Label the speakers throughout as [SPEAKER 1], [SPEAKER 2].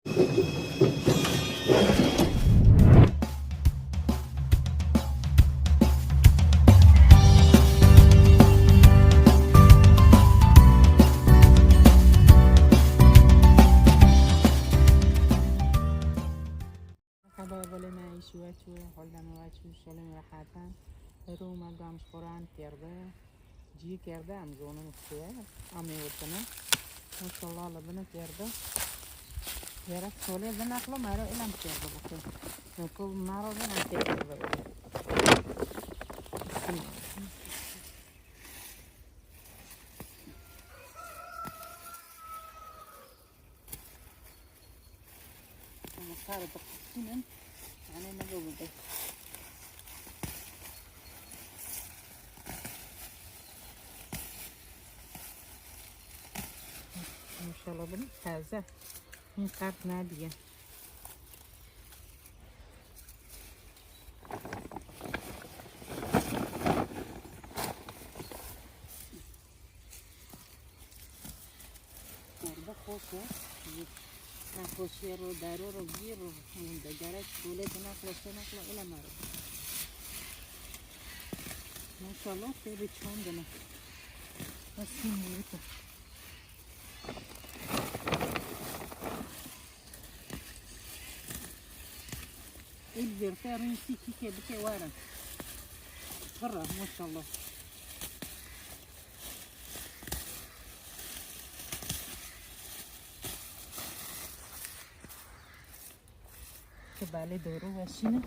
[SPEAKER 1] شوية حالم وچو شلم راحتن رو مقام قرآن کرده جی کرده ام زونه مستوى امی وطنه ماشاءالله لبنه کرده یارا سوله بناخلو مرا علم کرده بخیر نکو مرا بنام کرده بخیر مختار بخشینن يعني نبغى بده ما شاء الله بني تازه این قرد نادیه مرده خوشه نخوشی رو دارو رو گیر رو همون دگرش دوله نخلصه نخلا ایلا مرو ماشاءالله خیلی چندنه بسی مویده این برته روی سیکی که بکه وارن برا ماشاءالله که بله دورو بشینه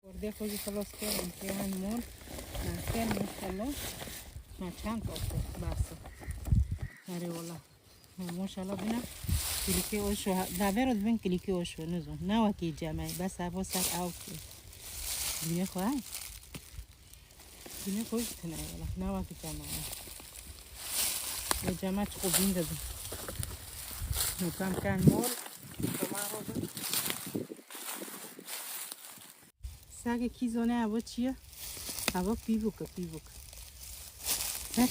[SPEAKER 1] برده خودی خلاص کردم که هنمون نکن ماشاءالله ما چند کافته بسه آره والله ماشاءالله بینم کلیکی اوشو داورد بین کلیکی اوشو نزون نه وکی جمعی بس هوا سر آوت بینه خواهی بینه خوش تنه والله نه وکی جمعی و جمعه چه خوب بین دادم نکام کن مول کما رو سگ کی زونه هوا چیه؟ هوا پیوکه خوش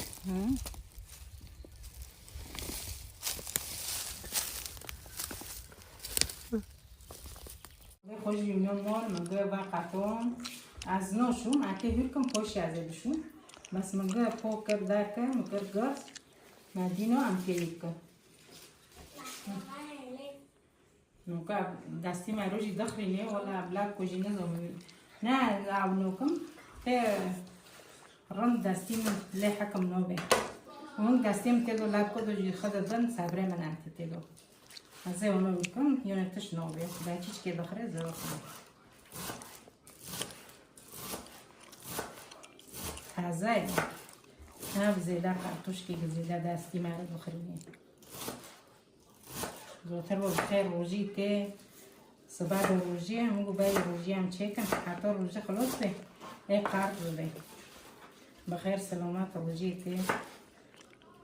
[SPEAKER 1] می‌نوار مگه وقتام از نوشو معکی هرکم خوش از بشو بس مگه پوکر داکه مگه گاز مدینو امکیک نوکا دستی مروجی داخلی نه ولا بلاک کوچینه زمین نه عونوکم ته رند دستی من لحکم نوبه اون دستی من تدو لب کدو جی خدا دن صبره من انت تدو از اونو میکم یونتش نوبه دایچیش که دخره زور خدا تازه نه زیاده خرطوش که زیاده دستی مرد بخرینه زودتر با بخیر روزی ته صبح روزی هم گو بای روزی هم چکن حتی روزی خلاص به ای قرد بده بخیر سلامت روزی ته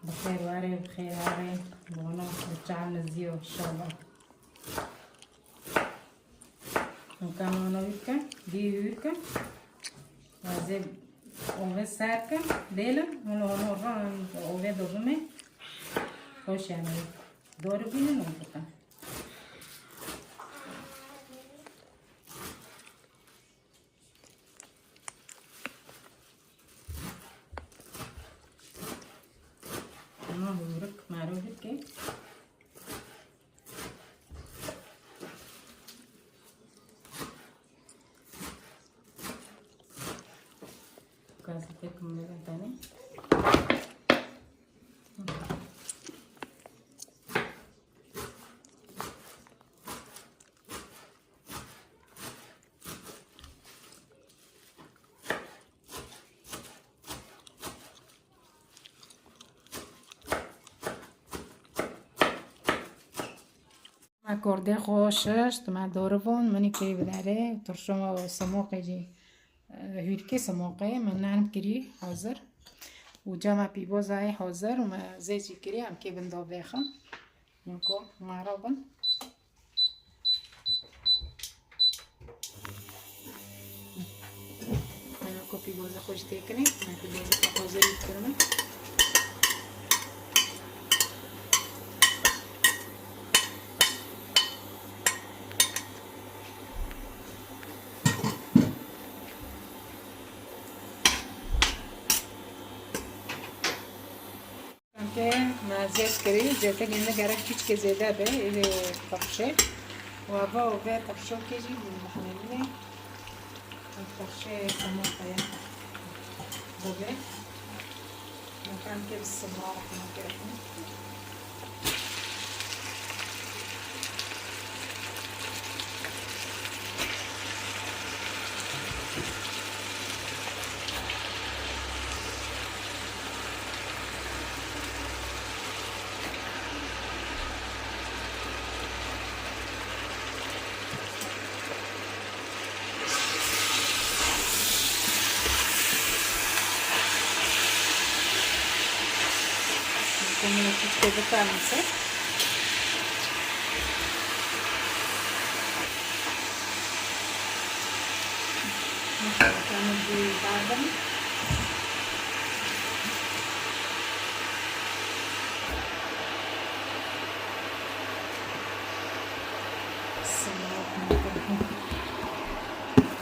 [SPEAKER 1] بخیر واره بخیر واره بغنو بچعل نزیو شابه مکان اونو بیکن دیو بیکن وازه اوه سر کن دیلم اونو ران اوه دومه خوش یعنی دور بینه نو بکن اما بورک معروفه که کاسی تکم می‌کنه اکورده خوشش تو من دوربون منی که بداره ترشم سماقه جی هیرکی سماقه من نرم کری حاضر و جمع پیوزای حاضر و من زیجی کری هم که بندا بخم نکو مرابن من نکو پیوز خوش تکنی من پیوز حاضری کرمه که مزیت کری زیاده گنده گرک چیز که زیاده به ایده تخشه و با و تخشه که جی محمله تخشه سماقه بوده مکان که بسماق مکرفون Como que bota masa. Masukkan di badam.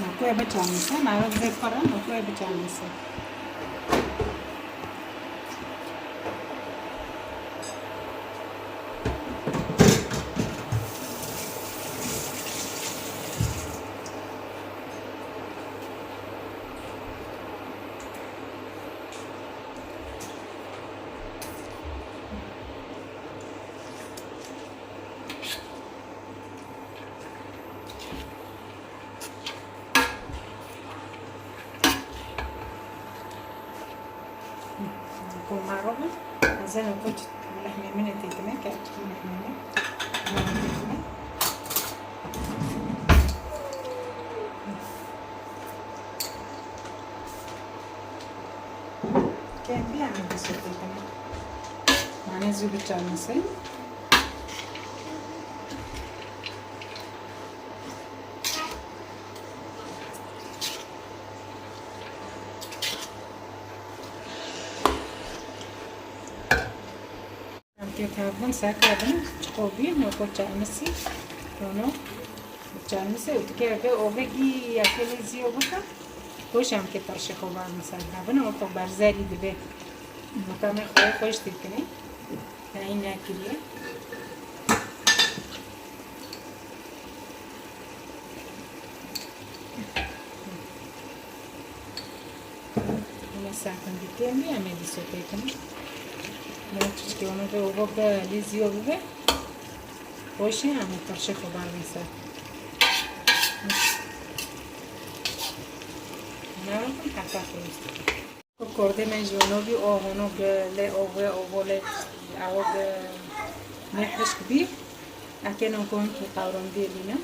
[SPEAKER 1] Aku ya baca masa, malah dekoran aku ya baca masa. نكون مع الربع زي ما قلت اللحمة من التيتمة كأكل اللحمة من التيتمة كان بيعمل بس التيتمة معنا زبدة جاموسي كيف هذا ساكابن تقوبي وكوتش أمسي كونو جانسه وتكيرده أوبجي يأكل زيو بكا خوش هم که ترش خوبار مثلا هبن و تو برزری دبه مطمئن خوش تکنی این نکریه ساعتن دیگه می امیدی سوته کنی من چیزی اونو به اوبگ لیزیو بگه خوشی هم ترش خوبار مثلا نه حتی خویست کرده من جنوبی آهونو ل اوله آوگ نحش کبیر اکنون کن که قارن دیلینه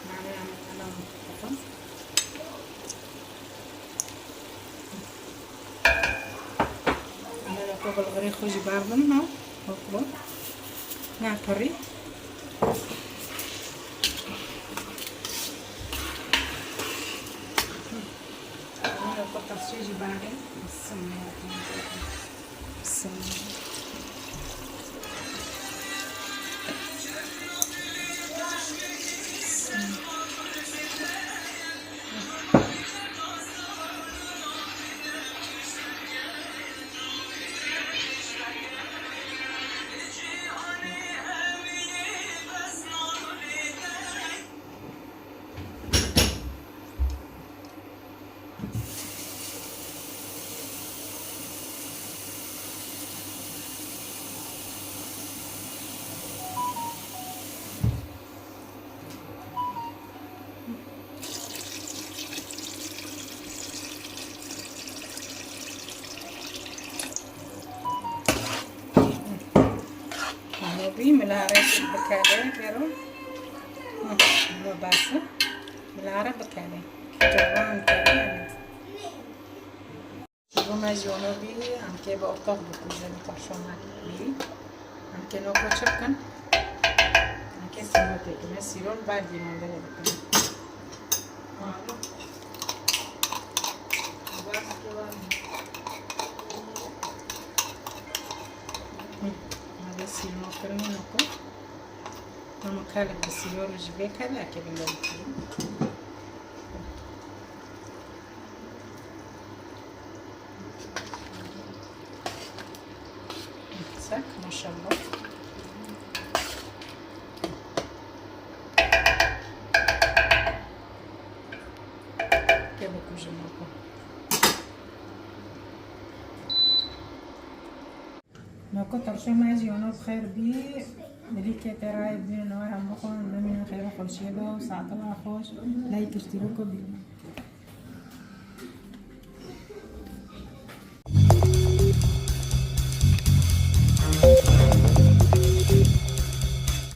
[SPEAKER 1] معنی انا مخفف انا قبل غري خوش باردن ها قبل نعطري شيء بعدين السمنة بي ملارة بكالي بيرو ما باسه ملارة بكالي جوان كالي روما جنوبي ام كي بأطاق بكوزن ترشونا بي ام كي نوكو تشبكن ام كي سيروتي كما سيرون بعد يماندني بكن بس ينوكرني نوكو نمو كالك بسيور جبه كلا كبين لوكي ساك ما شاء الله كيبكو جمعكو نوكو ترشو ماجي ونو بخير بي مليكة تراي بين نوار هم بخون نمين خير خوشيبه وساعة الله خوش لايك اشتراكو بي